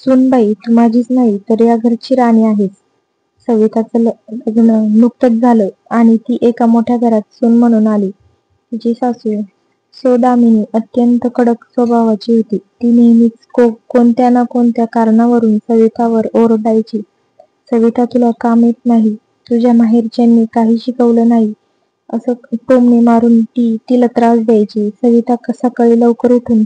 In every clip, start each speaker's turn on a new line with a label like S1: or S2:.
S1: सूनबाई, तू माझीच नाही तर या घरची राणी आहेस. सविताचं लग्न नुकतंच झालं आणि ती एका मोठ्या घरात सून म्हणून आली. तिची सासू सौदामिनी अत्यंत कडक स्वभावाची होती. ती नेहमीच कोणत्या ना कोणत्या कारणावरून सवितावर ओरडायची. सविता, तुला काम येत नाही, तुझ्या माहेरच्यांनी काही शिकवलं नाही, असं टोमणे मारून ती तिला त्रास द्यायची. सविता सकाळी लवकर उठून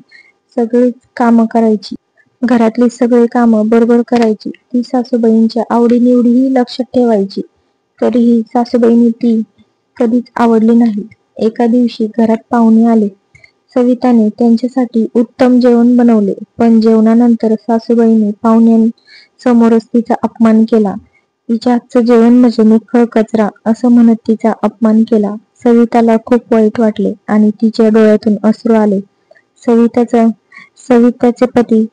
S1: सगळीच कामं करायची. घरातली सगळी कामं बरोबर करायची. ती सासूबाईंच्या आवडीनिवडीही लक्षात ठेवायची. तरीही सासूबाईंनी ती कधीच आवडली नाही. एका दिवशी घरात पाहुणे आले. सविताने त्यांच्यासाठी उत्तम जेवण बनवले, पण जेवणानंतर सासूबाईंनी पाहुण्यांसमोरच तिचा अपमान केला. तिच्या हातचं जेवण म्हणजे निव्वळ कचरा असं म्हणत तिचा अपमान केला. सविताला खूप वाईट वाटले आणि तिच्या डोळ्यातून अश्रू आले. सविताचे पती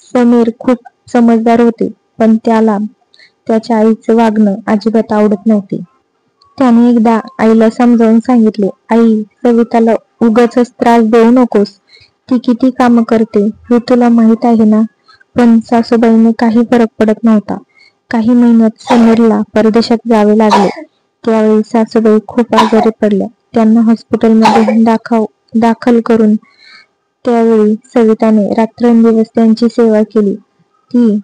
S1: समीर खूप समजदार होते, पण त्याला त्याच्या आईचं वागणं अजिबात आवडत नव्हते. त्याने एकदा आईला समजावून सांगितले, आई, सविताला उगाचच त्रास देऊ नकोस. ती किती कामं करते हे तुला माहीत आहे ना. पण सासूबाईंना काही फरक पडत नव्हता. काही महिन्यात समीरला परदेशात जावे लागले. त्यावेळी सासूबाई खूप आजारी पडल्या. त्यांना हॉस्पिटलमध्ये दाखल करून त्यावेळी सविताने रात्रंदिवस त्यांची सेवा केली. ती